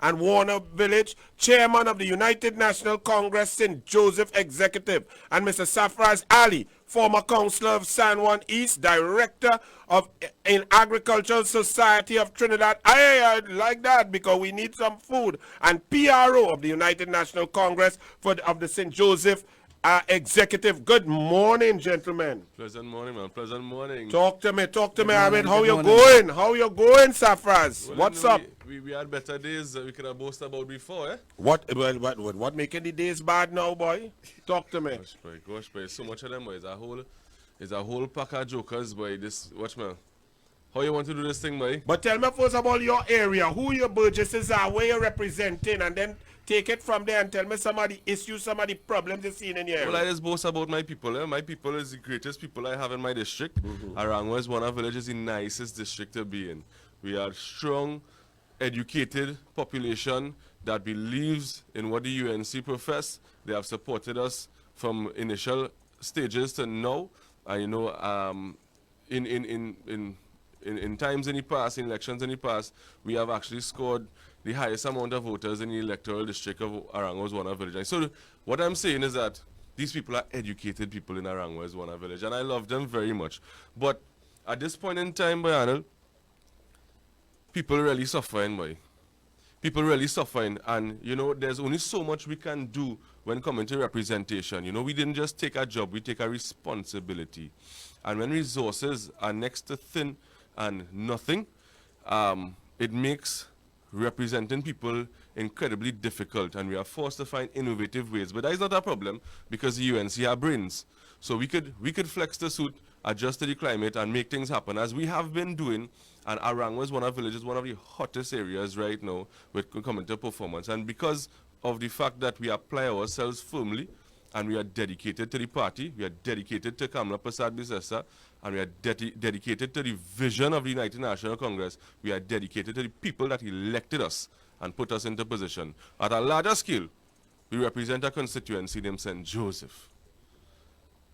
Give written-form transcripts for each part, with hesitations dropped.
and Warner Village, Chairman of the United National Congress St. Joseph Executive, and Mr. Safraz Ali, former Councillor of San Juan East, Director of in Agricultural Society of Trinidad. I like that because we need some food. And PRO of the United National Congress of the St. Joseph Executive. Good morning, gentlemen. Pleasant morning, man. Pleasant morning. Talk to me, Amit. How you going? How you going, Safraz? Well, what's up? We had better days we could have boasted about before, eh? What making the days bad now, boy? Talk to me. Gosh, boy. So much of them, boy. It's a whole pack of jokers, boy. Watch me. How you want to do this thing, boy? But tell me first about your area, who your burgesses are, where you're representing, and then take it from there and tell me some of the issues, some of the problems you're seeing in your area. Well, I just boast about my people. Eh? My people is the greatest people I have in my district. Aranguez Village is the nicest district to be in. We are strong, educated population that believes in what the UNC profess. They have supported us from initial stages to now. And you know, in times in the past, in elections in the past, we have actually scored the highest amount of voters in the electoral district of Aranguez Village. So what I'm saying is that these people are educated people in Aranguez Village, and I love them very much. But at this point in time, boy, Anil, people really suffering, boy. People really suffering, and you know, there's only so much we can do when coming to representation. You know, we didn't just take a job, we take a responsibility. And when resources are next to thin and nothing, it makes representing people incredibly difficult, and we are forced to find innovative ways. But that is not a problem because the UNC have brains. So we could flex the suit, adjust to the climate, and make things happen, as we have been doing. And Aranguez Village is one of the hottest areas right now with coming to performance. And because of the fact that we apply ourselves firmly, and we are dedicated to the party, we are dedicated to Kamala Prasad Bisesa, and we are dedicated to the vision of the United National Congress. We are dedicated to the people that elected us and put us into position. At a larger scale, we represent a constituency named St. Joseph.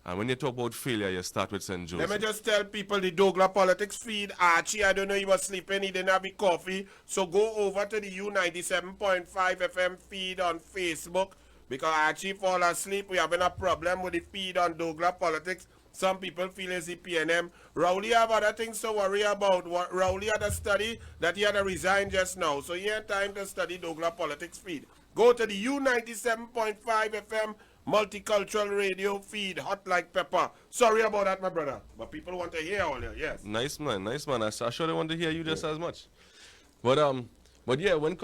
And when you talk about failure, you start with St. Joseph. Let me just tell people the Douglas Politics feed. Archie, I don't know, he was sleeping, he didn't have his coffee. So go over to the U97.5 FM feed on Facebook. Because Archie fall asleep, we having a problem with the feed on Douglas Politics. Some people feel it's the PNM. Rowley have other things to worry about. Rowley had a study that he had to resign just now. So he had time to study Douglas Politics feed. Go to the U97.5 FM multicultural radio feed, hot like pepper. Sorry about that, my brother. But people want to hear all you, yes. Nice man, nice man. I'm sure they want to hear you just as much. But yeah, when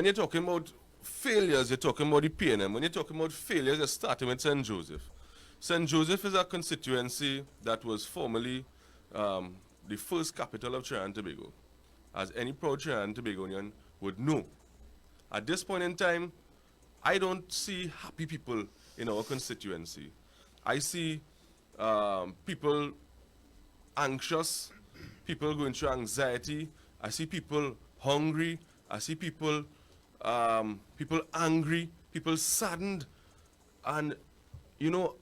you're talking about failures, you're talking about the PNM. When you're talking about failures, you're starting with St. Joseph. St. Joseph is a constituency that was formerly the first capital of Trinidad and Tobago, as any proud Trinidad and Tobagonian would know. At this point in time, I don't see happy people in our constituency. I see people anxious, people going through anxiety. I see people hungry. I see people angry, people saddened. And you know,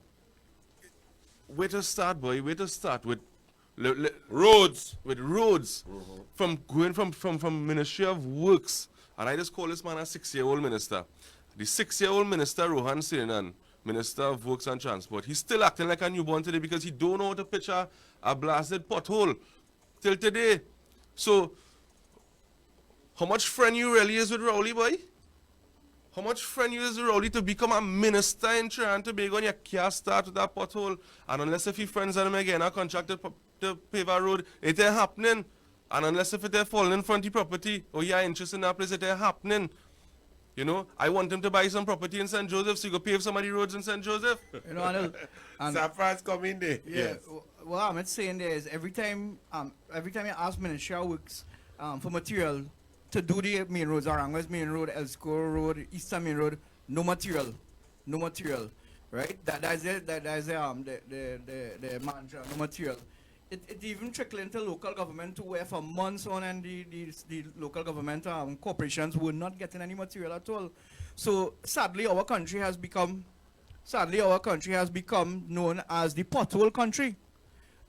where to start, boy? Where to start with roads? With roads, from going from Ministry of Works, and I just call this man a 6-year-old minister. The 6-year-old minister, Rohan Sinanan, Minister of Works and Transport, he's still acting like a newborn today because he don't know how to pitch a blasted pothole till today. So, how much friend you really is with Rowley, boy? How much friend you is with Rowley to become a minister in Trinidad and Tobago and you can't start with that pothole? And unless if your friends are again a contract to pave a road, it ain't happening. And unless if it ain't falling in front of the property or you're interested in that place, it ain't happening. You know, I want him to buy some property in St. Joseph so you go pave some of the roads in St. Joseph. You know, Anil, Safraz come in there. Yeah, Yes. what I'm saying there is every time you ask Ministry of Works for material to do the main roads, Aranguez Main Road, Elscore Road, Eastern Main Road, no material, right? That's the mantra, no material. It even trickle into local government too, where for months on and the local government corporations were not getting any material at all. So sadly, our country has become known as the pothole country,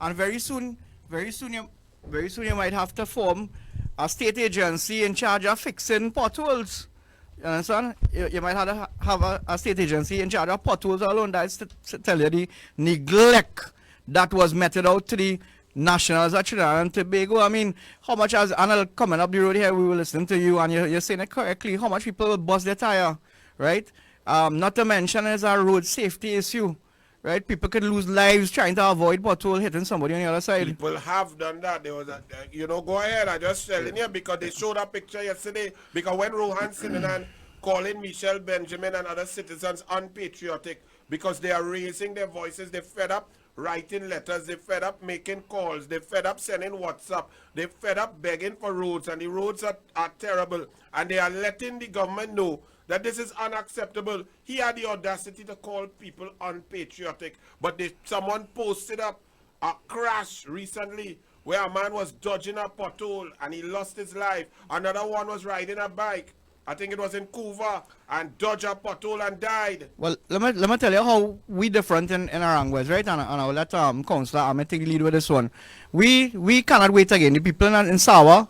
and very soon you might have to form a state agency in charge of fixing potholes. You understand? You might have a state agency in charge of potholes alone. That's to tell you the neglect that was meted out to the nationals of Trinidad and Tobago. I mean, how much as Anil coming up the road here, we will listen to you, and you're saying it correctly. How much people bust their tire, right? Not to mention it's a road safety issue, right? People could lose lives trying to avoid pothole hitting somebody on the other side. People have done that. There was go ahead. I just telling you because they showed a picture yesterday. Because when Rohan Sinanan calling Michelle Benjamin and other citizens unpatriotic because they are raising their voices, they're fed up writing letters, they're fed up making calls, they're fed up sending WhatsApp, they're fed up begging for roads, and the roads are terrible, and they are letting the government know that this is unacceptable. He had the audacity to call people unpatriotic, but someone posted up a crash recently where a man was dodging a pothole and he lost his life. Another one was riding a bike, I think it was in Couva, and dodged a pothole and died. Well, let me tell you how we different in Aranguez, right? And I'll let Councillor Amit take the lead with this one. We cannot wait again. The people in Sawa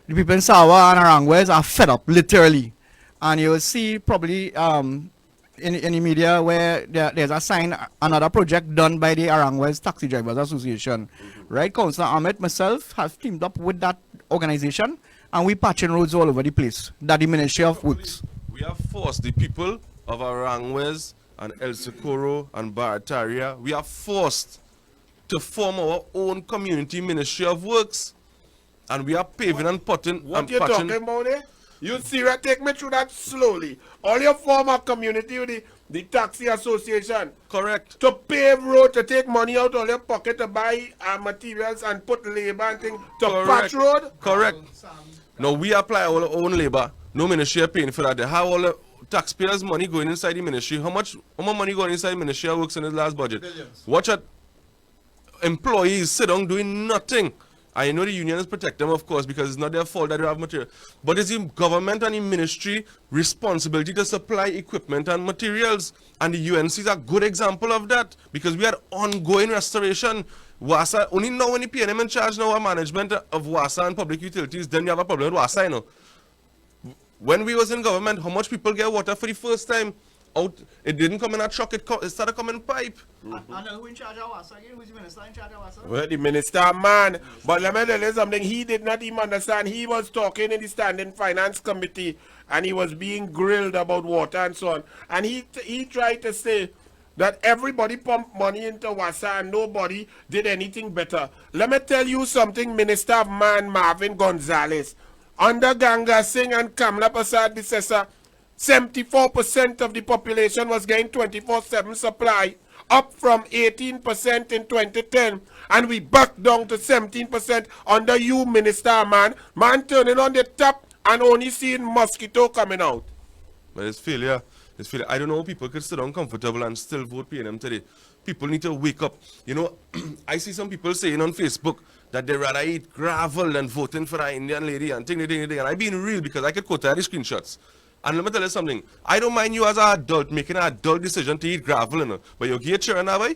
and Aranguez are fed up, literally. And you will see probably in the media where there's a sign, another project done by the Aranguez Taxi Drivers Association. Right? Councillor Amit, myself, have teamed up with that organization, and we patching roads all over the place. That the Ministry of Works. We have forced the people of Aranguez and El Socorro and Barataria, we are forced to form our own community Ministry of Works. And we are paving and putting What and you patching. talking about there? You serious? Take me through that slowly. All your former community with the taxi association. Correct. To pave road, to take money out of your pocket to buy materials and put labor and things to patch road? Correct. Now we apply our own labor. No ministry are paying for that. They have all the taxpayers' money going inside the ministry. How much money going inside the Ministry of Works in the last budget? Billions. Watch out. Employees sit down doing nothing. I know the unions protect them, of course, because it's not their fault that they have material. But it's the government and the ministry responsibility to supply equipment and materials. And the UNC is a good example of that, because we had ongoing restoration. WASA, only now when the PNM in charge now of management of WASA and public utilities, then you have a problem with WASA, you know. When we was in government, how much people get water for the first time? Out, it didn't come in a truck, it started coming in pipe. Anil, who in charge of WASA again? Who's the minister in charge of WASA? Well, the minister, man. But let me tell you something. He did not even understand. He was talking in the Standing Finance Committee, and he was being grilled about water and so on. And he tried to say that everybody pumped money into WASA and nobody did anything better. Let me tell you something, Minister of Man Marvin Gonzalez. Under Ganga Singh and Kamla Prasad Bissessa, 74% of the population was getting 24/7 supply, up from 18% in 2010, and we back down to 17% under you, Minister, man. Man turning on the tap and only seeing mosquito coming out. But it's failure. It's failure. I don't know how people could sit down comfortable and still vote PNM today. People need to wake up. You know, I see some people saying on Facebook that they rather eat gravel than voting for an Indian lady and ting. And I being real because I could quote the screenshots. And let me tell you something. I don't mind you as an adult making an adult decision to eat gravel, you know, but you get children now, boy?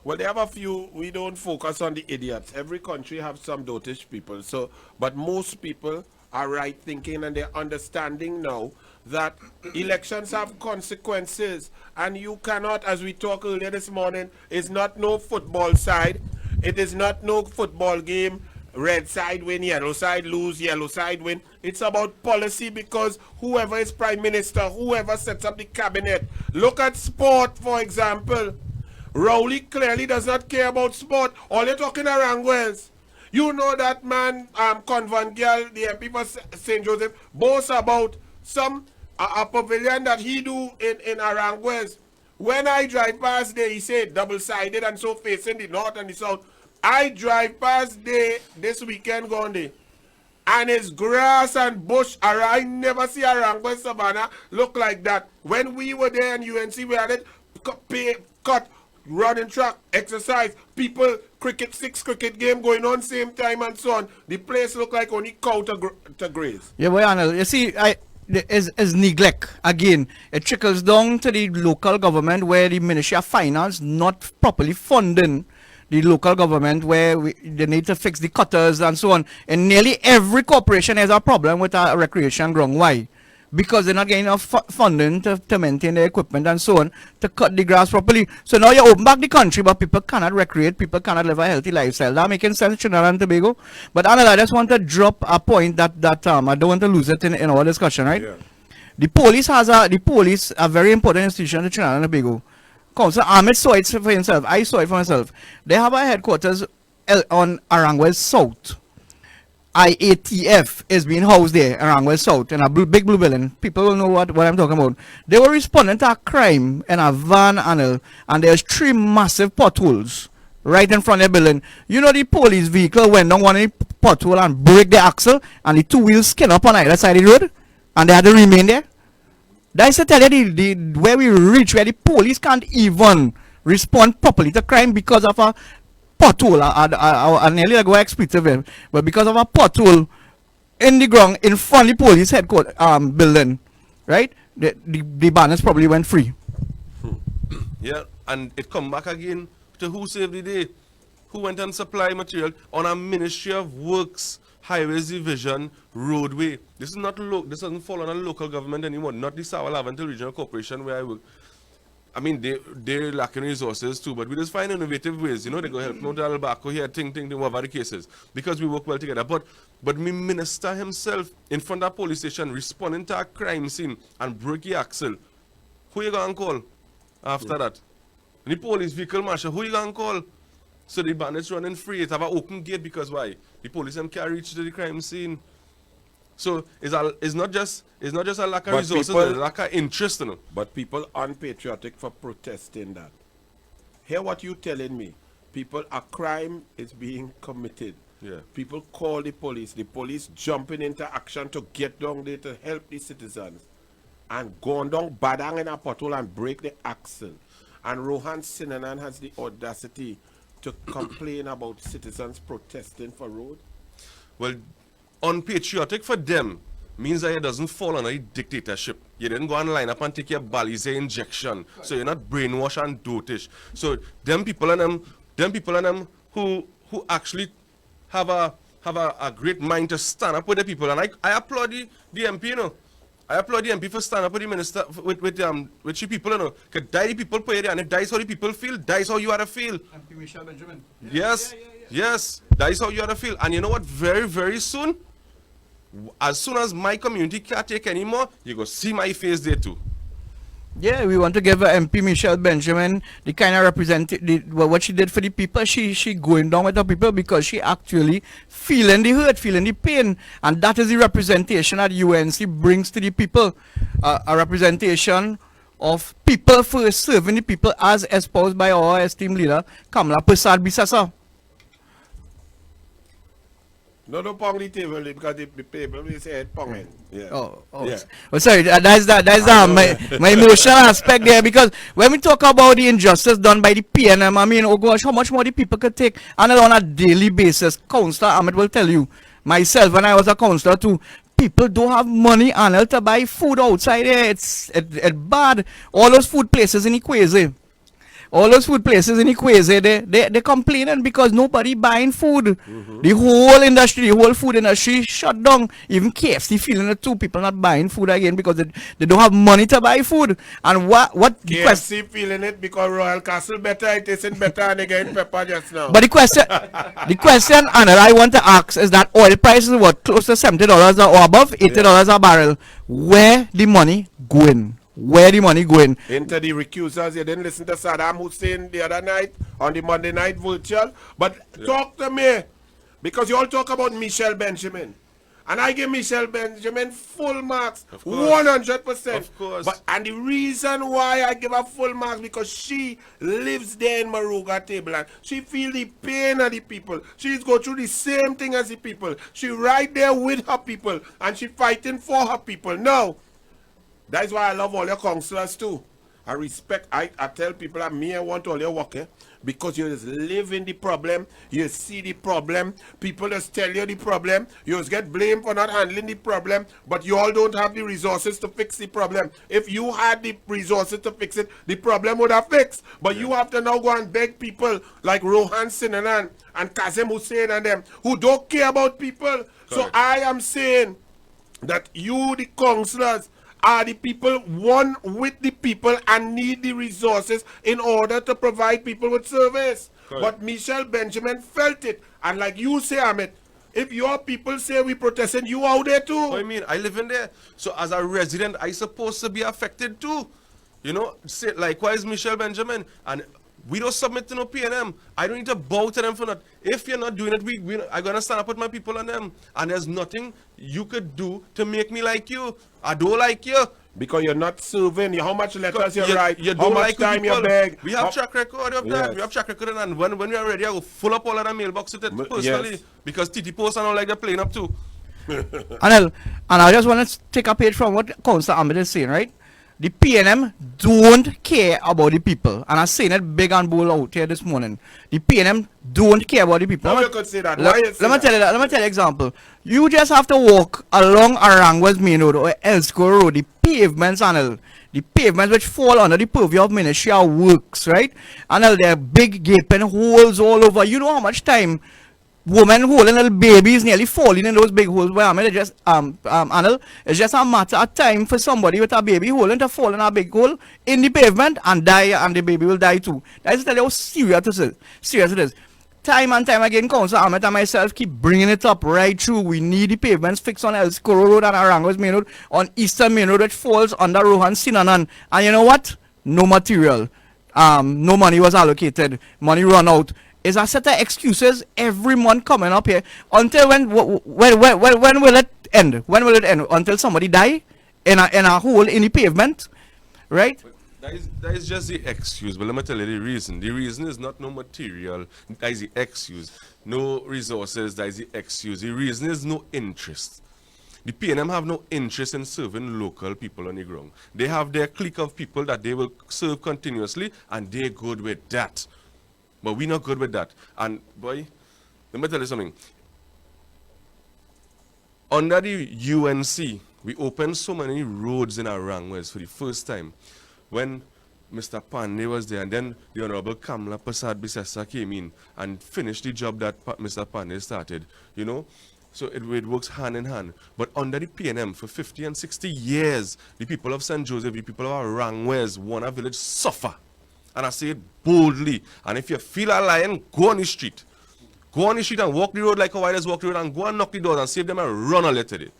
Well, they have a few. We don't focus on the idiots. Every country have some dotish people. So, but most people are right thinking and they're understanding now that elections have consequences, and you cannot, as we talked earlier this morning, it's not no football side. It is not no football game. Red side win, yellow side lose, yellow side win. It's about policy, because whoever is prime minister, whoever sets up the cabinet. Look at sport, for example. Rowley clearly does not care about sport. All you're talking Aranguez. You know that man, Convent Girl, the MP for St. Joseph, boasts about some a pavilion that he do in Aranguez. When I drive past there, he said double-sided and so facing the north and the south. I drive past there this weekend gone there, and it's grass and bush. I never see Aranguez Savannah look like that. When we were there in UNC, we had it cut, running track, exercise, people, six cricket game going on same time and so on. The place look like only cow to graze. Yeah, boy, Anil, you see, is neglect. Again, it trickles down to the local government, where the Ministry of Finance not properly funding the local government, where they need to fix the gutters and so on. And nearly every corporation has a problem with a recreation ground. Why? because they're not getting enough funding to maintain their equipment and so on, to cut the grass properly. So now you open back the country, but people cannot recreate, people cannot live a healthy lifestyle. That making sense, Trinidad and Tobago? But Anil, I just want to drop a point that I don't want to lose it in our discussion, right? Yeah. The police, a very important institution in Trinidad and Tobago. Councillor Amit saw it for himself. I saw it for myself. They have a headquarters on Aranguez South. IATF is being housed there, Aranguez South, in a big blue building. People will know what I'm talking about. They were responding to a crime in a van, Anil, and there's 3 massive potholes right in front of the building. You know, the police vehicle went down one of the pothole and break the axle, and the 2 wheels skin up on either side of the road, and they had to remain there. That's to tell you where we reach, where the police can't even respond properly to crime because of a pothole. I nearly go expletive, but because of a pothole in the ground in front of the police headquarters building, right? The banners probably went free. Yeah, and it come back again to who saved the day, who went and supplied material on a Ministry of Works, Highways Division, roadway. This is not this doesn't fall on a local government anymore, not the South Lavental Regional Corporation where I work. I mean, they're lacking resources too, but we just find innovative ways. You know, they go help no Albaco here, ting, whatever the cases, because we work well together. But me minister himself in front of a police station responding to a crime scene and break the axle. Who you gonna call after that? The police vehicle marshal, who you gonna call? So the bandits running free. It have an open gate because why? The police them can't reach to the crime scene. So it's not just a lack of But resources, people- it's a lack of interest, you know. But people unpatriotic for protesting that. Hear what you telling me. A crime is being committed. Yeah. People call the police jumping into action to get down there to help the citizens. And gone down badang in a pothole and break the axle. And Rohan Sinanan has the audacity to complain about citizens protesting for road. Well, unpatriotic for them means that it doesn't fall under a dictatorship. You didn't go and line up and take your Balize injection. So you're not brainwashed and dotish. So them people and them who actually have a great mind to stand up with the people. And I applaud the MP, you know. I applaud the MP for standing up with the minister with the people, you know. Because die the people pay there, and if that is how the people feel, that is how you ought to feel. MP Michelle Benjamin. Yes, yes, that is how you ought to feel. And you know what? Very, very soon, as soon as my community can't take anymore, you go see my face there too. Yeah, we want to give MP Michelle Benjamin the kind of what she did for the people. She going down with the people because she actually feeling the hurt, feeling the pain, and that is the representation that UNC brings to the people. A representation of people first, serving the people as espoused by our esteemed leader Kamala Prasad Bisasa. No, pong the table because the people will say it ponging. Yeah. Oh. Yeah. Oh, sorry. That's my emotional aspect there, because when we talk about the injustice done by the PNM, I mean, oh gosh, how much more the people could take, and on a daily basis. Councillor Amit will tell you, myself, when I was a councillor too, people don't have money, Anil, to buy food outside there. It's bad. All those food places in Equazi. All those food places in Equazi, they're complaining because nobody buying food. The whole industry, the whole food industry shut down. Even KFC feeling it too. People not buying food again because they don't have money to buy food. And what KFC feeling it because Royal Castle better, it isn't better, and they getting pepper just now. But the question, Anna, I want to ask is that oil prices were close to $70 or above, $80 a barrel. Where the money going? Where the money going? Into the recusers. You didn't listen to Saddam Hussein the other night on the Monday Night Vulture. But talk to me. Because you all talk about Michelle Benjamin. And I give Michelle Benjamin full marks. 100%. Of course. And the reason why I give her full marks because she lives there in Maruga Tableland. She feel the pain of the people. She's go through the same thing as the people. She right there with her people. And she fighting for her people. Now, that's why I love all your councillors too. I respect, I tell people that I want all your work, because you just live in the problem, you see the problem, people just tell you the problem, you just get blamed for not handling the problem, but you all don't have the resources to fix the problem. If you had the resources to fix it, the problem would have fixed. But you have to now go and beg people like Rohan Sinanan and Kazem Hussein and them who don't care about people. So I am saying that you, the councillors, are the people one with the people and need the resources in order to provide people with service. Correct. But Michelle Benjamin felt it. And like you say, Amit, if your people say we protesting, you out there too. What I mean, I live in there. So as a resident, I supposed to be affected too. You know, say, likewise Michelle Benjamin. And we don't submit to no PNM. I don't need to bow to them for that. If you're not doing it, I'm going to stand up with my people on them. And there's nothing you could do to make me like you. I don't like you. Because you're not serving. How much letters you write? You How don't much like time people. you beg? We have track record of that. Yes. We have track record, and when we are ready, I will full up all of the mailbox with it personally. Yes. Because TT Post and all like they're playing up too. Anil, and I just want to take a page from what Councillor Amit is saying, right? The PNM don't care about the people. And I'm saying it big and bold out here this morning. The PNM don't care about the people. How you could say that? Why Let you me say tell that? you that. Let me tell you an example. You just have to walk along Aranguez Main Road or Elscore Road. The pavements, Anil, the pavements which fall under the purview of Ministry of Works, right? Anil, there are big gaping holes all over. You know how much time women holding little babies nearly falling in those big holes. Well, I mean, it's just Anil, it's just a matter of time for somebody with a baby holding to fall in a big hole in the pavement and die, and the baby will die too. That's tell you how serious it is. Time and time again, Councillor Amit and myself keep bringing it up right through. We need the pavements fixed on Elscore Road and Aranguez Main Road, on Eastern Main Road, which falls under Rohan Sinanan. And you know what? No material. No money was allocated. Money run out. Is a set of excuses every month coming up here. Until when will it end? When will it end? Until somebody die in a hole in the pavement, right? That is just the excuse. But let me tell you the reason. The reason is not no material. That is the excuse. No resources. That is the excuse. The reason is no interest. The PNM have no interest in serving local people on the ground. They have their clique of people that they will serve continuously, and they're good with that. But we're not good with that. And boy, let me tell you something. Under the UNC, we opened so many roads in Aranguez for the first time. When Mr. Pandey was there, and then the Honorable Kamla Prasad Bisesa came in and finished the job that Mr. Pandey started, you know. So it works hand in hand. But under the PNM, for 50 and 60 years, the people of St. Joseph, the people of Aranguez, Warner Village suffer. And I say it boldly. And if you feel a lion, go on the street. Go on the street and walk the road like how others walk the road, and go and knock the doors and save them and run a little bit.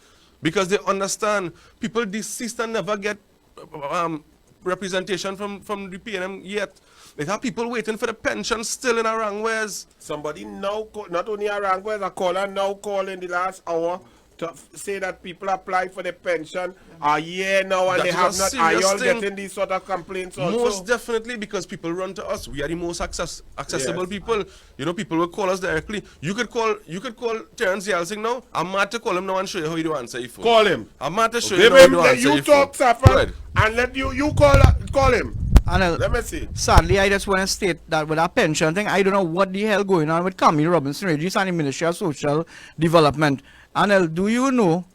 Because they understand people deceased and never get representation from the PNM yet. They have people waiting for the pension still in Aranguez. Somebody now, not only Aranguez, a caller now called in the last hour to say that people apply for the pension a year now and That they is have a not. Are you serious all thing. getting these sort of complaints also? Most definitely, because people run to us. We are the most accessible Yes. people. You know, people will call us directly. You could call Terence Yalsing now. I'm mad to call him now and show you how you do answer your phone. Call him. I'm mad to show Give you how you him, do let answer you your talk, phone. Go Safraz, ahead. and let you call him. Anil, Let me see. sadly, I just want to state that with that pension thing, I don't know what the hell going on with Camille Robinson Regis and the Ministry of Social Development. Anil, do you know?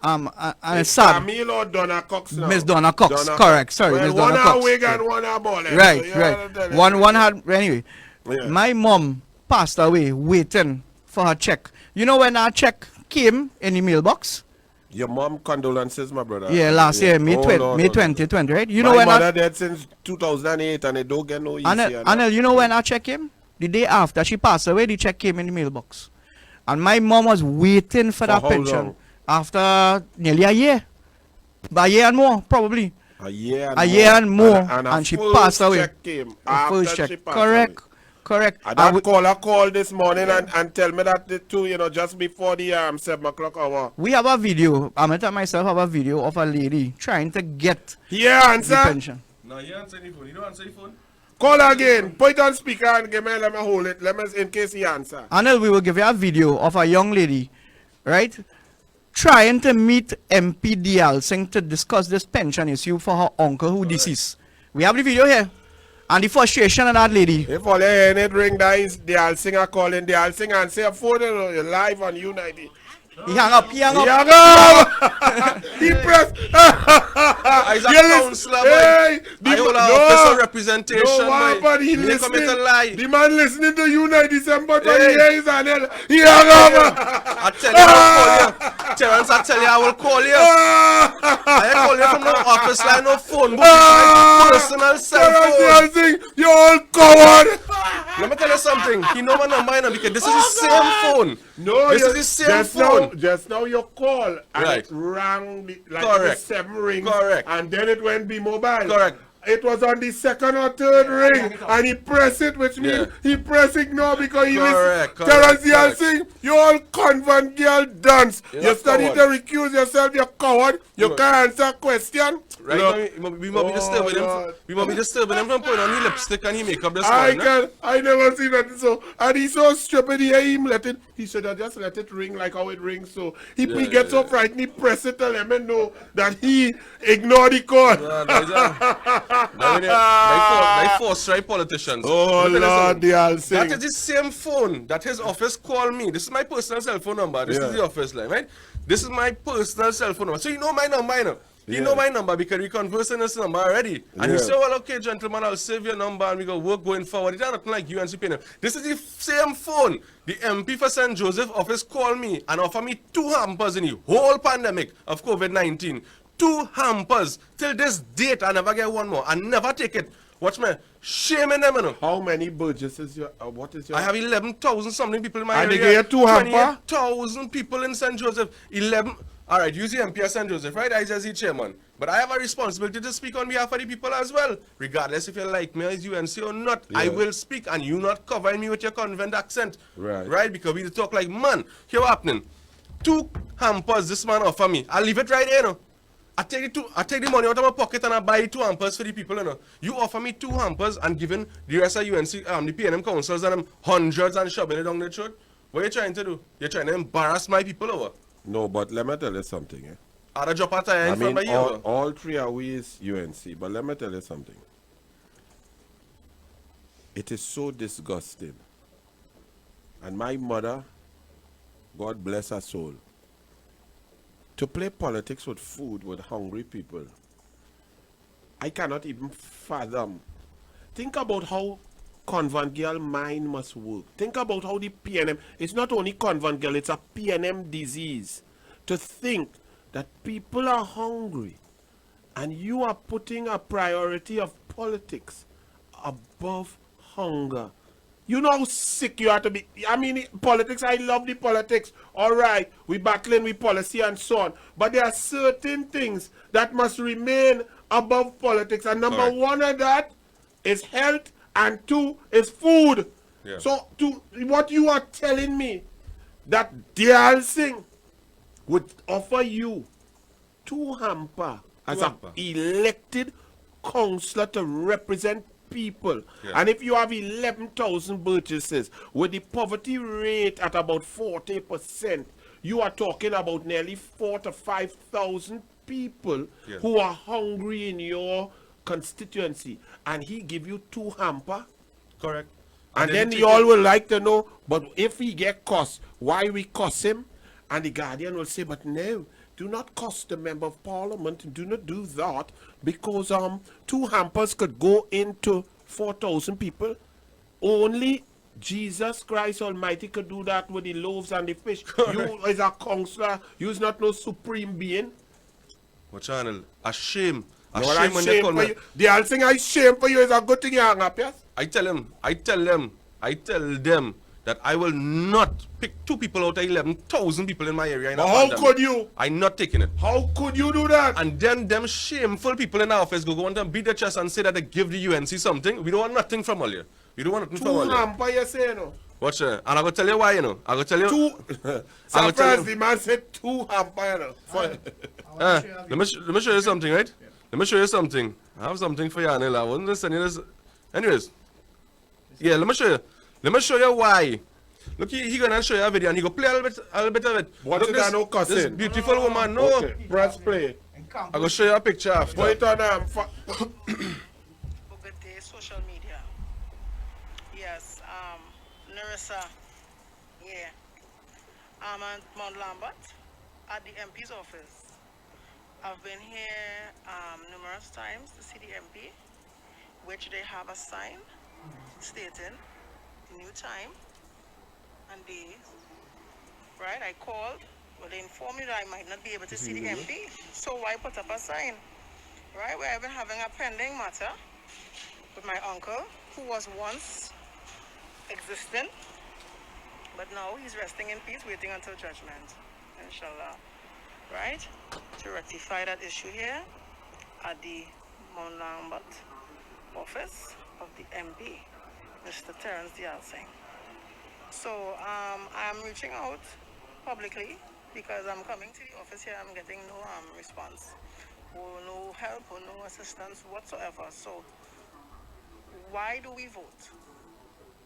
And it's sad. Camille or Donna Cox now? Miss Donna Cox, correct. Sorry, well, Miss Donna one Cox. a wig and one a ball. Right. One had anyway. Yeah. My mom passed away waiting for her check. You know when our check came in the mailbox? Your mom condolences, my brother. Yeah, last year, May Hold on. 2020, right? You My know when mother our, dead since 2008 and they don't get no easy. Anil, you know when our check came? The day after she passed away, the check came in the mailbox. And my mom was waiting for that how pension long? after nearly a year. A year and more, probably. A year And more. And And she first passed away. check came The after first check. she passed Correct. away. Correct. And And that caller called this morning and tell me that the two, you know, just before the 7 o'clock hour. we have a video. Amit and myself have a video of a lady trying to get Here, the answer. pension. No, you answer the phone. You don't answer your phone? Call again. Put it on speaker and let me hold it. Let me, in case he answer. Anil, we will give you a video of a young lady, right, trying to meet MP Dialsing to discuss this pension issue for her uncle who deceased. We have the video here. And the frustration of that lady. If all you hear it ring, that is the Alsinger calling. The Alsinger and say a phone you're live on U90. He hang up. He pressed. He's a councillor, boy. Hey, I hold an officer representation, no, boy. but he You commit a lie. listening. The man listening to U97, but Hey. he hears Anil. He hung up. I tell you, I'll call you. Terence, I tell you, I will call you. I call you from the office line or phone book. My personal cell phone. You all coward! Let me tell you something. He know my number, you know, because this is the same phone. No, this is the same phone. Just now you call and Right. it rang like Correct. the 7 rings. Correct. And then it went be mobile. Correct. It was on the 2nd or 3rd ring and he pressed it, which means he pressed ignore because he Correct, was Terence correct. Singh, you all convent girl dance. You're You a study to coward. recuse yourself, you coward. You can't answer a question. Right Look, now, we might be disturbing him. Lord. We might be disturbing him from putting on the lipstick and he makeup this morning. I never seen that so. And he's so stupid, he him let it. He should have just let it ring like how it rings. So he gets so frightened, he press it to let me know that he ignored the call. They force right politicians. Oh Let me tell you Lord, something. they all sing. That is the same phone that his office called me. This is my personal cell phone number. This is the office line, right? This is my personal cell phone number. So you know my number, you know. You know my number because we conversed in this number already. And he said, well, okay, gentlemen, I'll save your number and we go work going forward. It's nothing like UNC paying. This is the same phone. The MP for St. Joseph office called me and offered me 2 hampers in the whole pandemic of COVID-19. 2 hampers. Till this date, I never get one more. I never take it. Watch me. Shame in them, you know. How many Burgess is your, what is your... I have 11,000 something people in my And area. they get 2 hamper? 28,000 people in St. Joseph. 11... Alright, use the MP of St. Joseph, right? I just the chairman. But I have a responsibility to speak on behalf of the people as well. Regardless if you like me as UNC or not, I will speak and you not covering me with your convent accent. Right. Right? Because we talk like, man, here what happening. 2 hampers this man offer me. I'll leave it right here, you know. I take the money out of my pocket and I buy 2 hampers for the people, you know. You offer me 2 hampers and giving the rest of UNC, the PNM councils and them hundreds and shoving it down the throat. What are you trying to do? You're trying to embarrass my people over. No, but let me tell you something. Eh? I'd drop a tire I in front mean, of you. all 3 are ways UNC, but let me tell you something. It is so disgusting. And my mother, God bless her soul, to play politics with food with hungry people, I cannot even fathom. Think about how convent girl mind must work. Think about how the PNM, it's not only convent girl, it's a PNM disease. To think that people are hungry and you are putting a priority of politics above hunger. You know how sick you have to be. I mean, politics, I love the politics. All right, we battling with policy and so on. But there are certain things that must remain above politics. And number 1 of that is health and 2 is food. Yeah. So, to what you are telling me, that Dayal Singh would offer you 2 hamper as an elected councillor to represent people. And if you have 11,000 purchases with the poverty rate at about 40%, you are talking about nearly 4,000 to 5,000 people who are hungry in your constituency, and he give you 2 hamper. Correct. And then you all will like to know, but if he get cost, why we cost him? And the Guardian will say, but no, do not cost the member of parliament, do not do that, because 2 hampers could go into 4,000 people. Only Jesus Christ Almighty could do that with the loaves and the fish. You as a councillor, you is not no supreme being. What channel? A shame. A No, shame when they call me. The only thing I shame for you is a good thing you hang up, yes? I tell them that I will not pick 2 people out of 11,000 people in my area. In a How pandemic. could you? I'm not taking it. How could you do that? And then them shameful people in our office go on and beat their chest and say that they give the UNC something. We don't want nothing from all you. We don't want nothing from all 2 you. hamper, you say, no? Watch it. And I go tell you why, you know. I go tell you. 2. I will tell Safraz, the man said 2 hamper, you know? let me show you something, right? Let me show you something. I have something for you, Anil. I wasn't just sending this. Anyways. Yeah, let me show you. Let me show you why. Look, he gonna show you a video and he go play a little bit of it. What Look, is that no cussing? this beautiful woman, no. Okay, press play. I go show you a picture after. Put it on Good day, social media. Yes, Nerissa, yeah. I'm at Mount Lambert at the MP's office. I've been here numerous times to see the MP, which they have a sign stating the new time and days. Right, I called But they informed me that I might not be able to see the MP. So why put up a sign? Right? Where I've been having a pending matter with my uncle, who was once existing, but now he's resting in peace, waiting until judgment, inshallah. Right? To rectify that issue here at the Mount Lambert office of the MP, Mr. Terence Dialsing. So I'm reaching out publicly because I'm coming to the office here. I'm getting no response, or no help, or no assistance whatsoever. So why do we vote?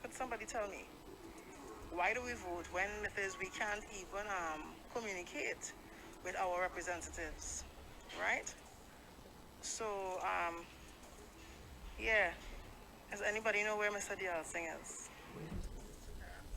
Could somebody tell me? Why do we vote when it is we can't even communicate with our representatives, right? So yeah. Does anybody know where Mr. Dialsing is?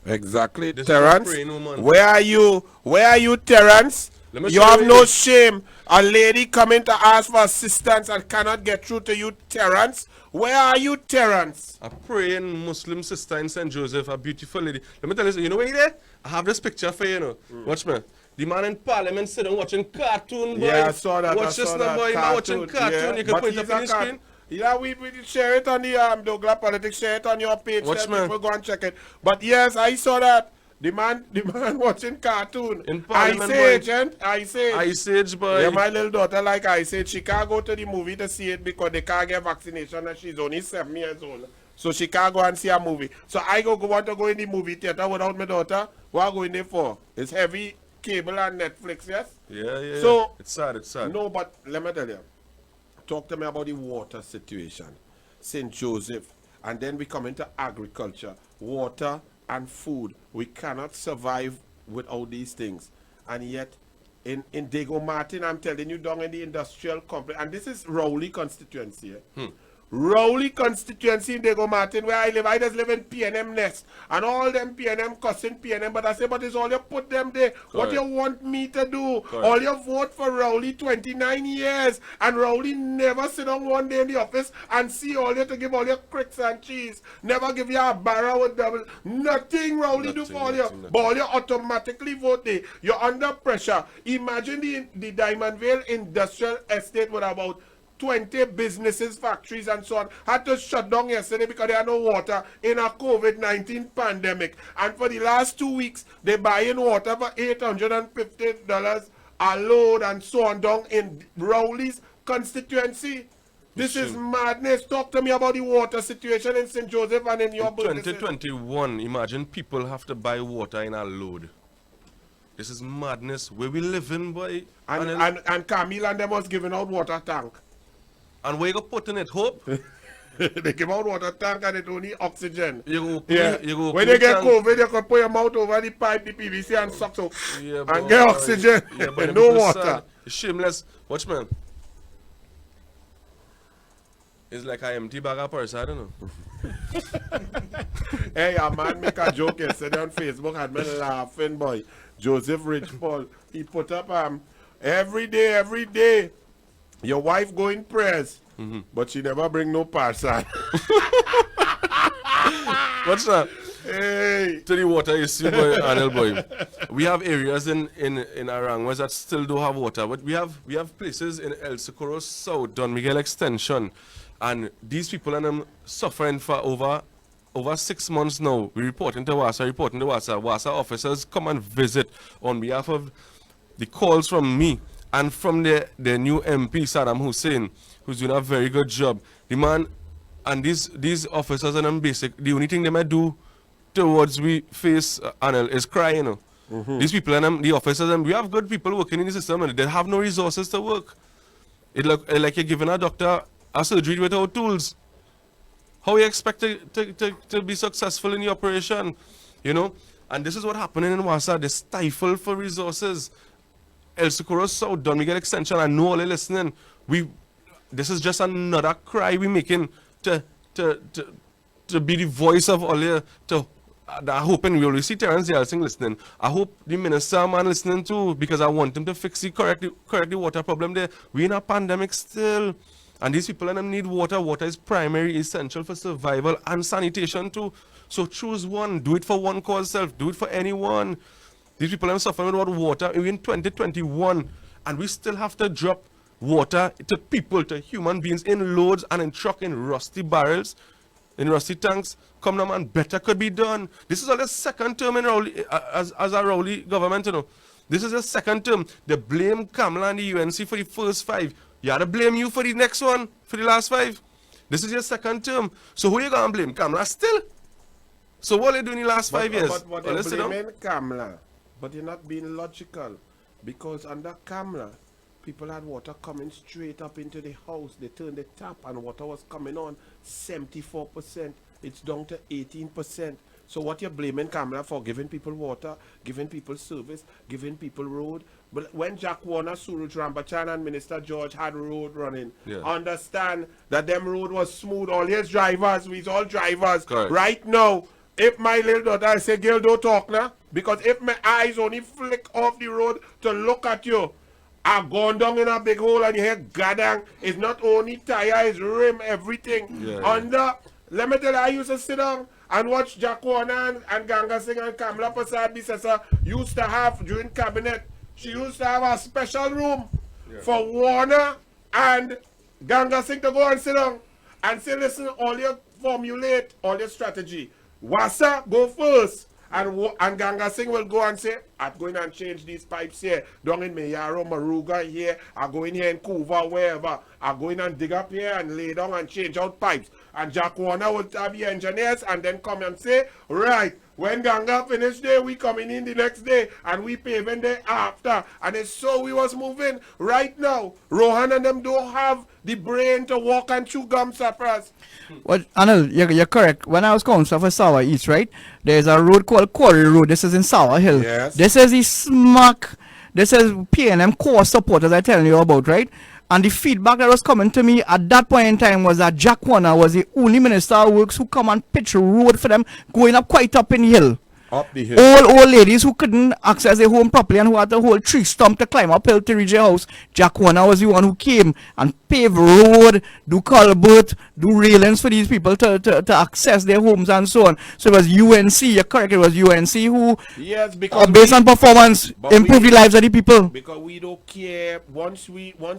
Exactly, This is Terence. a prey, no man. Where are you? Where are you, Terence? Let me You show have you no this. shame. A lady coming to ask for assistance and cannot get through to you, Terence. Where are you, Terence? A praying Muslim sister in St. Joseph, a beautiful lady. Let me tell you, you know where you there? I have this picture for you, know. Watch me. The man in Parliament sitting watching cartoon, boy. Yeah, I saw that. Watch I this saw now, that boy. Man watching cartoon. yeah. You can But put it he's up on a the cat. screen. Yeah, we share it on the Douglas Politics, share it on your page. Watch, Let man. people go and check it. But yes, I saw that. The man watching cartoon. In Parliament, Ice boy. Age, Ice Age. Ice Age, boy. Yeah, my little daughter like Ice Age. She can't go to the movie to see it because they can't get vaccination and she's only 7 years old. So she can't go and see a movie. So I want to go in the movie theater without my daughter. What am I going there for? It's heavy cable and Netflix, yes? Yeah. So- it's sad, it's sad. No, but let me tell you. Talk to me about the water situation. St. Joseph. And then we come into agriculture. Water and food. We cannot survive without these things. And yet, in Diego Martin, I'm telling you, down in the industrial complex, and this is Rowley constituency. Rowley constituency in Diego Martin, where I live. I just live in PNM Nest. And all them PNM cussing PNM, but I say, but it's all you put them there. What Correct. you want me to do? Correct. All you vote for Rowley 29 years. And Rowley never sit down one day in the office and see all you to give all your cricks and cheese. Never give you a barrel with double. Nothing Rowley do for all you. Nothing. But all you automatically vote there. You're under pressure. Imagine the Diamondville Industrial Estate with about 20 businesses, factories, and so on had to shut down yesterday because there are no water in a COVID-19 pandemic. And for the last 2 weeks, they're buying water for $850 a load and so on down in Rowley's constituency. This is madness. Talk to me about the water situation in St. Joseph and in your In businesses. 2021, imagine people have to buy water in a load. This is madness. Where we live in, boy. And Camille and them was giving out water tank. And where you go put in it, hope? They give out water tank and it only oxygen. You go, Yeah. you go When put you get tank. COVID, you can put your mouth over the pipe, the PVC, and suck so Yeah, and boy. get oxygen. Yeah, but them No people water. sad. It's shameless. Watch, man. It's like I empty bag of purse, I don't know. Hey, a man make a joke yesterday on Facebook and me laughing, boy. Joseph Rich Paul, he put up every day, your wife go in prayers, but she never bring no parcel. What's that? Hey. To the water issue, boy, Anil boy. We have areas in Aranguez that still don't have water, but we have places in El Socorro South, Don Miguel Extension, and these people and them suffering for over 6 months now. We reporting to WASA. WASA officers come and visit on behalf of the calls from me and from the new MP Saddam Hussein, who's doing a very good job. The man and these officers and them the only thing they might do towards we face Anil is cry, you know. These people and them, the officers and we have good people working in the system and they have no resources to work. It look like you're giving a doctor a surgery without tools. How you expect to be successful in the operation, you know? And this is what happening in Wasa. They stifle for resources. El Socorro South, Don Miguel Extension, I know all you listening. This is just another cry we making to be the voice of all you. I'm hoping we will see Terence Yelsing listening. I hope the minister man listening too, because I want him to fix correct the water problem there. We're in a pandemic still. And these people and them need water. Water is primary, essential for survival and sanitation too. So choose one. Do it for one cause self. Do it for anyone. These people are suffering without water. We're in 2021, and we still have to drop water to people, to human beings, in loads and in truck, in rusty barrels, in rusty tanks. Come now, man, better could be done. This is only the second term in Rowley, as a Rowley government, you know. This is the second term. They blame Kamala and the UNC for the first 5. You have to blame you for the next one, for the last 5. This is your second term. So who you going to blame? Kamala still? So what are you doing in the last 5 years? But you're blaming Kamala, but you're not being logical. Because under Kamala, people had water coming straight up into the house. They turned the tap and water was coming on 74%. It's down to 18%. So what you're blaming Kamala for? Giving people water, giving people service, giving people road. But when Jack Warner, Suraj Rambachan and Minister George had road running, understand that them road was smooth. All his drivers, we's all drivers. Correct. Right now, if my little daughter, I say, girl, don't talk now. Because if my eyes only flick off the road to look at you, I've gone down in a big hole and you hear gadang. It's not only tire, it's rim, everything. Let me tell you, I used to sit down and watch Jack Warner and Ganga Singh and Kamala Prasad Bisasa used to have during cabinet. She used to have a special room for Warner and Ganga Singh to go and sit down and say, listen, all your formulate, all your strategy. Wasa, go first. And Ganga Singh will go and say, I'm going and change these pipes here. Down in Mayaro, Maruga here. I go in here in Kuva, wherever. I go in and dig up here and lay down and change out pipes. And Jack Warner will have the engineers and then come and say, right, when Ganga finish there, we coming in the next day and we paving there after. And it's so we was moving. Right now, Rohan and them don't have the brain to walk and chew gum, Safraz. Well, Anil, you're correct. When I was councillor for Sour East, right, there's a road called Quarry Road. This is in Sour Hill. Yes. This is the smack. This is PNM core supporters I'm telling you about, right? And the feedback that was coming to me at that point in time was that Jack Warner was the only minister of works who come and pitch a road for them going up quite up in the hill. Up the hill. All old ladies who couldn't access their home properly and who had to hold tree stump to climb uphill to reach their house. Jack Warner was the one who came and paved road, do culvert, do railings for these people to access their homes and so on. So it was UNC, you're correct, it was UNC who, yes, because based on performance, improved the lives of the people. Because we don't care once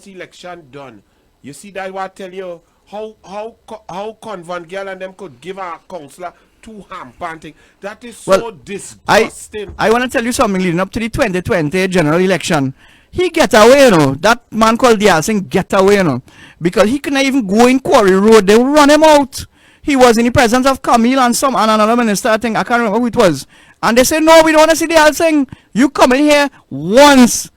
election done. You see that what I tell you how Convent girl and them could give our councillor 2 hand thing. That is so disgusting. I want to tell you something leading up to the 2020 general election. He get away, you know. That man called Dial Singh get away, you know. Because he couldn't even go in Quarry Road. They would run him out. He was in the presence of Camille and another minister, I think. I can't remember who it was. And they said, no, we don't want to see Dial Singh. You come in here once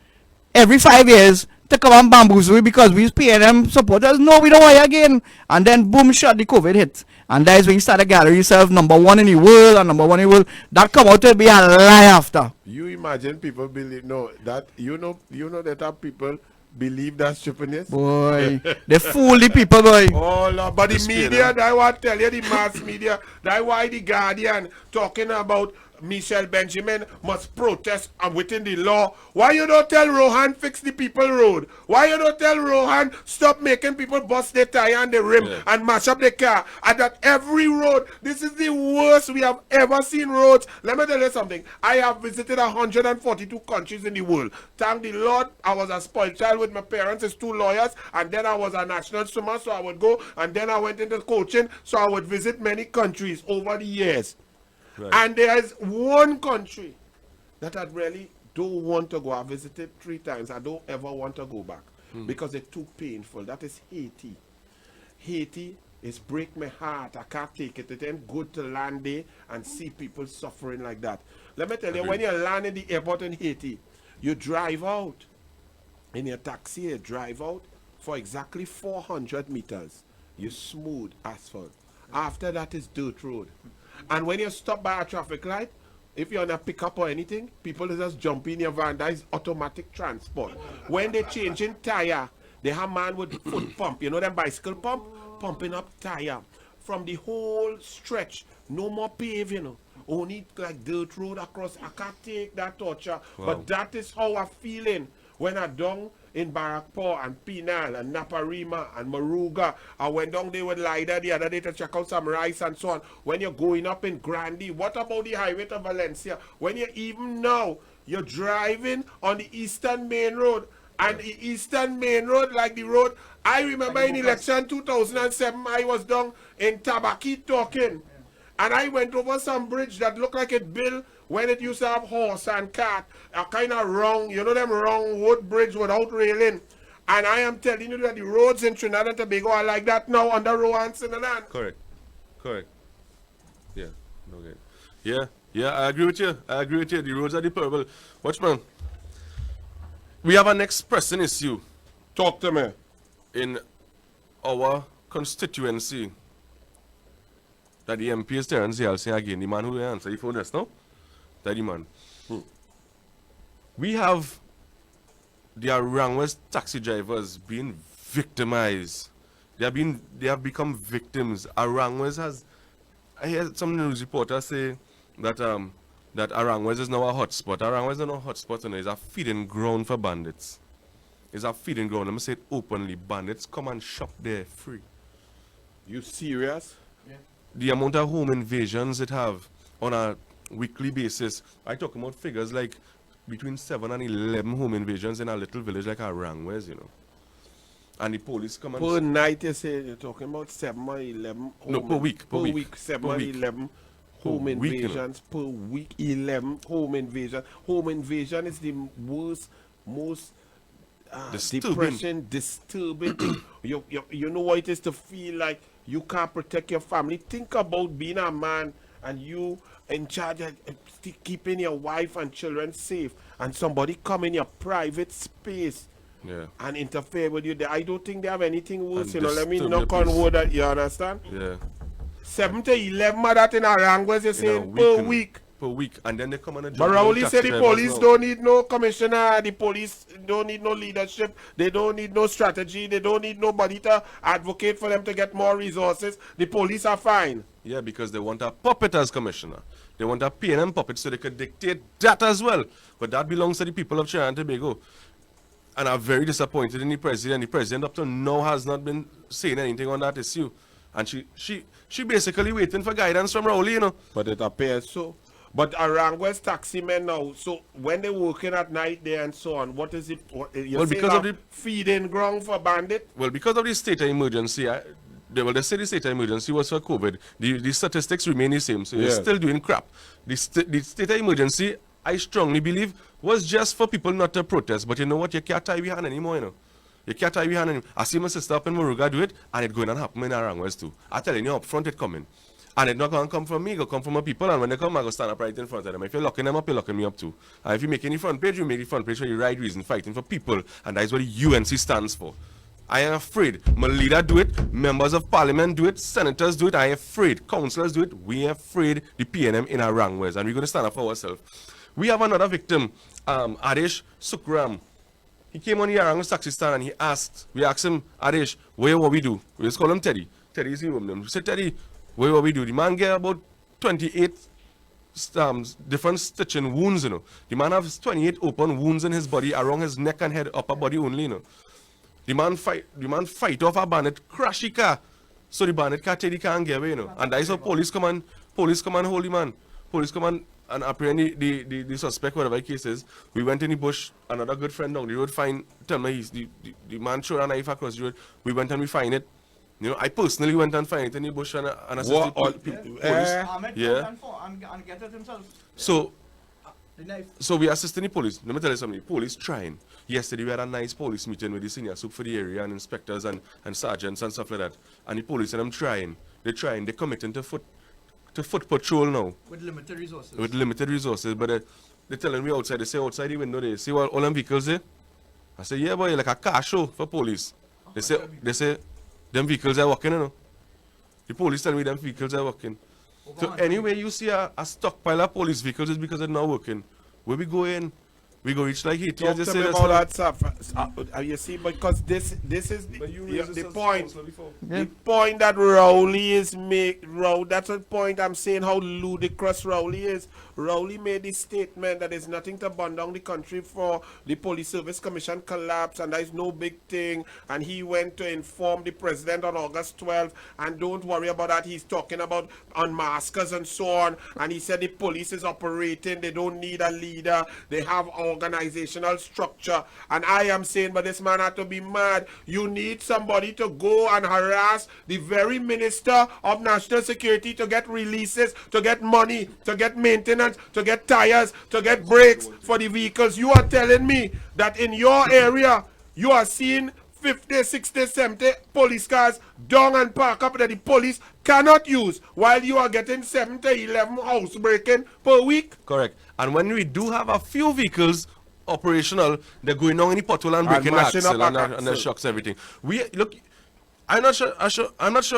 every 5 years to come and bamboozle because we PNM supporters. No, we don't want you again. And then boom, shot the COVID hit. And that is when you start to gather yourself #1 in the world and #1 in the world. That come out to be a lie after. You imagine people believe that you know that people believe that stupidness? Boy, they fool the people, boy. Oh Lord, but the media, that what tell you, the mass media, that why the Guardian talking about Michelle Benjamin must protest within the law. Why you don't tell Rohan fix the people road? Why you don't tell Rohan stop making people bust their tire and the rim and mash up the car? And that every road, this is the worst we have ever seen roads. Let me tell you something. I have visited 142 countries in the world. Thank the Lord, I was a spoiled child with my parents as 2 lawyers, and then I was a national swimmer, so I would go, and then I went into coaching, so I would visit many countries over the years. Right. And there is one country that I really don't want to go. I visited 3 times. I don't ever want to go back because it's too painful. That is Haiti. Haiti is break my heart. I can't take it. It ain't good to land there and see people suffering like that. Let me tell you, when you land in the airport in Haiti, you drive out in your taxi. You drive out for exactly 400 meters. You smooth asphalt. After that is dirt road. And when you stop by a traffic light, if you're on a pickup or anything, people just jump in your van. That is automatic transport. When they change in tire, they have man with foot pump. You know them bicycle pump? Pumping up tire. From the whole stretch, no more pave, you know. Only like dirt road across. I can't take that torture. Wow. But that is how I'm feeling when I down in Barakpur and Pinal and Naparima and Maruga. I went down there with Lida the other day to check out some rice and so on. When you're going up in Grandi, what about the highway to Valencia? When you even now, you're driving on the Eastern Main Road. And the Eastern Main Road, like the road, I remember in election 2007, I was down in Tabaki talking. And I went over some bridge that looked like it built when it used to have horse and cart. A kind of wrong, you know them wrong wood bridge without railing. And I am telling you that the roads in Trinidad and Tobago are like that now under Rowan Sinanan. Correct. Yeah. Okay. Yeah, I agree with you. The roads are deplorable. Watchman, we have a next pressing issue Talk to me. in our constituency that the MP is Terence Yeltsin again, the man who answered the phone just now. That the man. We have the Aranguez taxi drivers being victimized. They have become victims. Aranguez has. I heard some news reporter say that that Aranguez is now a hotspot. Aranguez is not a hotspot, and it's a feeding ground for bandits. It's a feeding ground. Let me say it openly. Bandits come and shop there free. You serious? The amount of home invasions it have on a weekly basis. I talk about figures like between 7 and 11 home invasions in a little village like Aranguez, you know. And the police come and... Per night, you say you're talking about 7 or 11 No, per week. Per week, 7 Per or week. 11 home week, you know. invasions per week. 11 home invasion. Home invasion is the worst, most Disturbing. disturbing thing. You know what it is to feel like you can't protect your family. Think about being a man and you in charge of keeping your wife and children safe, and somebody come in your private space Yeah. and interfere with you. I don't think they have anything worse. And You know, let me disturb knock your on peace. wood. That you understand? Yeah. 7 to 11 of that in Aranguez, you're In a saying week, per you know. week. Per week. And then they come on a But job. Rauli said the police don't need no commissioner, the police don't need no leadership, they don't need no strategy, they don't need nobody to advocate for them to get more resources. The police are fine. Yeah, because they want a puppet as commissioner. They want a PNM puppet so they could dictate that as well. But that belongs to the people of Trinidad and Tobago. And I'm very disappointed in the president. The president up to now has not been saying anything on that issue. And she basically waiting for guidance from Rauli, you know. But it appears so. But Aranguez taxi men now, so when they're working at night there and so on, what is it? You're Well, saying because of a the- feeding ground for bandit? Well, because of the state of emergency, they say the state of emergency was for COVID. The statistics remain the same, so you're Yeah. still doing crap. The state of emergency, I strongly believe, was just for people not to protest. But you know what? You can't tie your hand anymore, you know. You can't tie your hand anymore. I see my sister up in Moruga do it, and it's going to happen in Aranguez too. I tell you, up front it coming. And it's not going to come from me, it's going to come from my people. And when they come, I'm going to stand up right in front of them. If you're locking them up, you're locking me up too. And if you make any front page, you make the front page for the right reason, fighting for people. And that is what the UNC stands for. I am afraid. My leader do it, members of parliament do it, senators do it, I am afraid. Councillors do it, we are afraid the PNM in Aranguez. And we're going to stand up for ourselves. We have another victim, Adesh Sukram. He came on the Aranguez taxi stand and we asked him, Adesh, what we do? We just call him Teddy. Teddy is the name. We said, Teddy, what we do? The man get about 28 different stitching wounds, you know. The man has 28 open wounds in his body, around his neck and head, upper body only, you know. The man fight off a bandit, crash the car. So the bandit can't take the car and get away, you know. And that is how police come and hold the man. Police come and apparently the suspect, whatever the case is, we went in the bush, another good friend down the road tell me the man showed a knife across the road. We went and we find it. You know, I personally went and find it in the bush and assisted police. Amit Yeah. and get it himself. So The knife. So we assisting the police. Let me tell you something. Police trying. Yesterday we had a nice police meeting with the senior soup for the area and inspectors and sergeants and stuff like that. And the police and them trying. They're trying. They're committing to foot patrol now. With limited resources. With limited resources. But they're telling me outside. They say outside the window. They see all them vehicles there. I say, yeah, boy, like a car show for police. They say them vehicles are working, you know. The police tell me them vehicles are working. So anyway, you see a stockpile of police vehicles is because they're not working. Where we go in, We go reach like Haiti. I Talk just to say me that's about not- that stuff. You see, because this is But you the raised this as point. councillor before. The point that Rowley is that's the point I'm saying how ludicrous Rowley is. Rowley made the statement that there's nothing to burn down the country for. The Police Service Commission collapsed and that is no big thing. And he went to inform the president on August 12th. And don't worry about that. He's talking about unmaskers and so on. And he said the police is operating. They don't need a leader. They have organizational structure. And I am saying, but this man had to be mad. You need somebody to go and harass the very Minister of National Security to get releases, to get money, to get maintenance, to get tires, to get brakes for the vehicles. You are telling me that in your area, you are seeing 50, 60, 70 police cars down and park up that the police cannot use while you are getting 7 to 11 housebreaking per week? Correct. And when we do have a few vehicles operational, they're going on in the pothole and breaking the mashing up axle an and axle. that shocks everything. We look. I'm not sure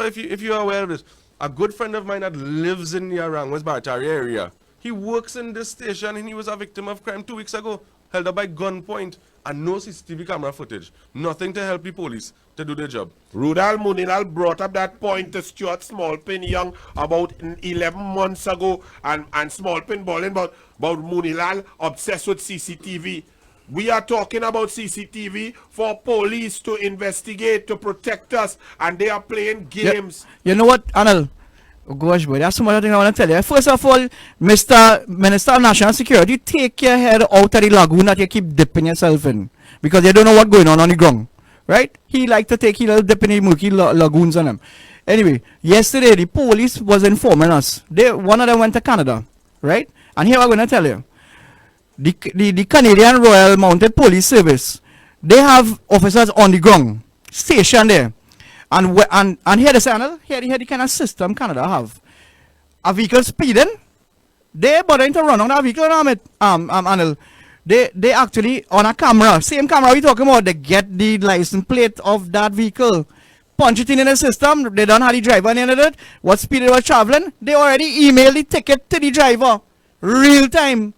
if you are aware of this. A good friend of mine that lives in the Aranguez Barataria area. He works in this station and he was a victim of crime 2 weeks ago, held up by gunpoint, and no CCTV camera footage. Nothing to help the police to do their job. Rudal Munilal brought up that point to Stuart Smallpin Young about 11 months ago, and Smallpin balling about Munilal obsessed with CCTV. We are talking about CCTV for police to investigate, to protect us, and they are playing games. You know what, Anil? Oh gosh, boy, that's so much thing I want to tell you. First of all, Mr. Minister of National Security, take your head out of the lagoon that you keep dipping yourself in, because you don't know what's going on the ground, right? He like to take his little dip in the murky lagoons on them. Anyway, yesterday the police was informing us. One of them went to Canada, right? And here I'm going to tell you, the Canadian Royal Mounted Police Service, they have officers on the ground, stationed there. And here the channel, here the kind of system Canada have. A vehicle speeding, they bothering to run on that vehicle, Anil. They actually on a camera, same camera we talking about, they get the license plate of that vehicle, punch it in the system, they don't have the driver in it, what speed they were traveling, they already email the ticket to the driver. Real time.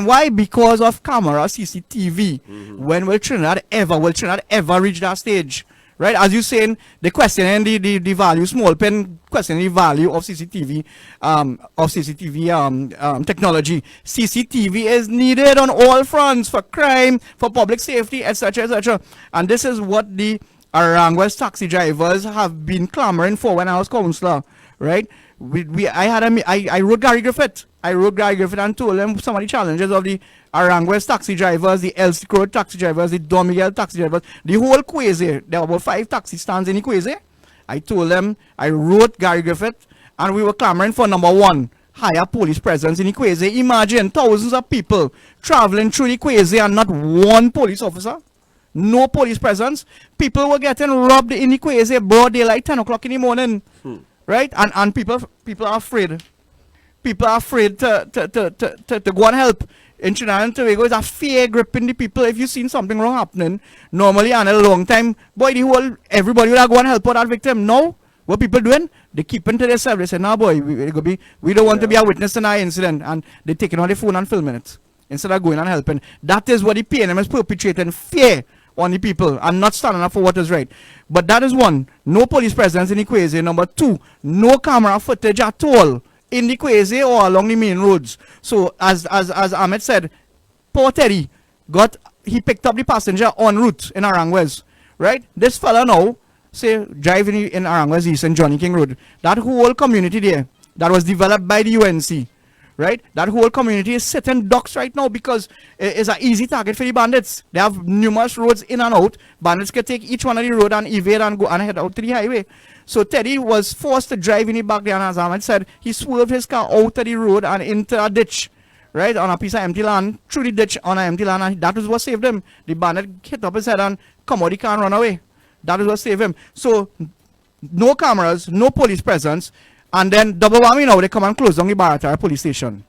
Why? Because of camera CCTV. When will Trinidad ever reach that stage? Right, as you saying, the questioning the value, small pen questioning the value of CCTV, technology. CCTV is needed on all fronts for crime, for public safety, etc., etc. And this is what the Aranguez taxi drivers have been clamoring for when I was councillor. Right, I wrote Gary Griffith. And told them some of the challenges of the Aranguez taxi drivers, the El Road taxi drivers, the Don Miguel taxi drivers, the whole Quasi. There were about 5 taxi stands in the Quasi. I told them, I wrote Gary Griffith, and we were clamoring for number 1, higher police presence in the Quasi. Imagine thousands of people traveling through the Quasi and not one police officer. No police presence. People were getting robbed in the Quasi broad daylight, 10 o'clock in the morning. Right? And people are afraid. People are afraid to go and help. In Trinidad and Tobago, it's a fear gripping the people. If you seen something wrong happening, normally in a long time, boy, everybody will go and help out that victim. No, what people doing? They keep into themselves. They say, "No, boy, we don't want to be a witness in our incident," and they taking on the phone and filming it instead of going and helping. That is what the PNM is perpetrating: fear on the people and not standing up for what is right. But that is one. No police presence in the Quasi. Number 2, no camera footage at all in the Quasi or along the main roads. So as Amit said, poor Teddy he picked up the passenger en route in Aranguez, right? This fella now say driving in Aranguez East and Johnny King Road. That whole community there that was developed by the UNC, right? That whole community is sitting ducks right now because it's an easy target for the bandits. They have numerous roads in and out. Bandits can take each one of the road and evade and go and head out to the highway. So Teddy was forced to drive in the back there, and as Ahmed said, he swerved his car out of the road and into a ditch, right, on a piece of empty land, through the ditch on an empty land, and that was what saved him. The bandit hit up his head and come out, he can't run away. That is what saved him. So, no cameras, no police presence, and then double whammy now, they come and close down the Barataria police station.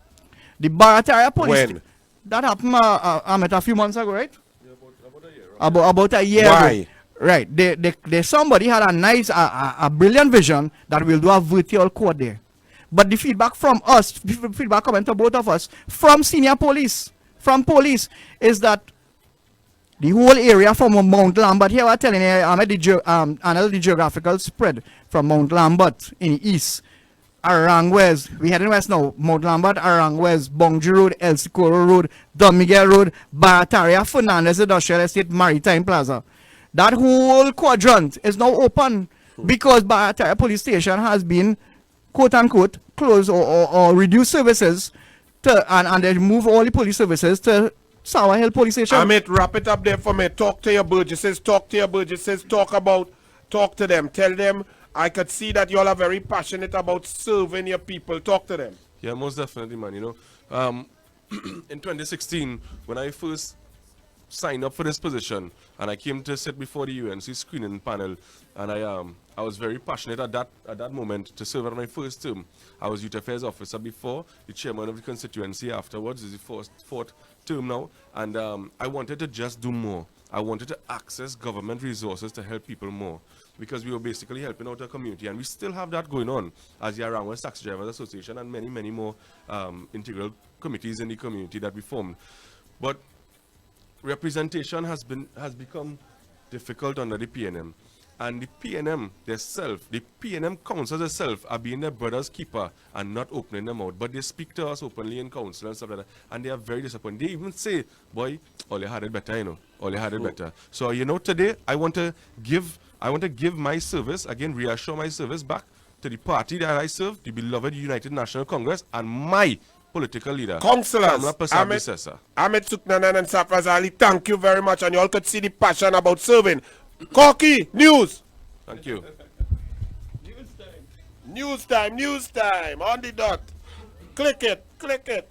The Barataria police... When? That happened, Ahmed, a few months ago, right? Yeah, about a year. About a year Why? ago. Right, somebody had a nice, a brilliant vision that we'll do a virtual court there. But the feedback from us, feedback coming to both of us, from senior police from police is that the whole area from Mount Lambert, here we're telling you, Anil, the geographical spread from Mount Lambert in the east, Aranguez, we heading west now, Mount Lambert, Aranguez, Bongji Road, El Socorro Road, Don Miguel Road, Barataria, Fernandez Industrial Estate, Maritime Plaza. That whole quadrant is now open because Barataria Police Station has been, quote unquote, closed or reduced services to, and they move all the police services to Sour Hill Police Station. Amit, wrap it up there for me. Talk to your Burgesses, talk to them. Tell them, I could see that you all are very passionate about serving your people. Talk to them. Yeah, most definitely, man. You know, in 2016, when I first signed up for this position, and I came to sit before the UNC screening panel, and I was very passionate at that moment to serve on my first term. I was youth affairs officer before, the chairman of the constituency afterwards. This is the fourth term now, and I wanted to just do more. I wanted to access government resources to help people more, because we were basically helping out our community, and we still have that going on as the Aranguez Taxi Drivers Association and many, many more integral committees in the community that we formed. But representation has become difficult under the PNM, and the PNM themselves, the PNM councils themselves are being their brother's keeper and not opening them out. But they speak to us openly in council and stuff like that, and they are very disappointed. They even say, "Boy, all you had it better, you know. All you had it better." So you know, today I want to give my service again, reassure my service back to the party that I serve, the beloved United National Congress, and my political leader, Councillors, Amit, Soknanan and Safraz Ali, thank you very much, and you all could see the passion about serving. Corky, news. Thank you. News time, on the dot. Click it.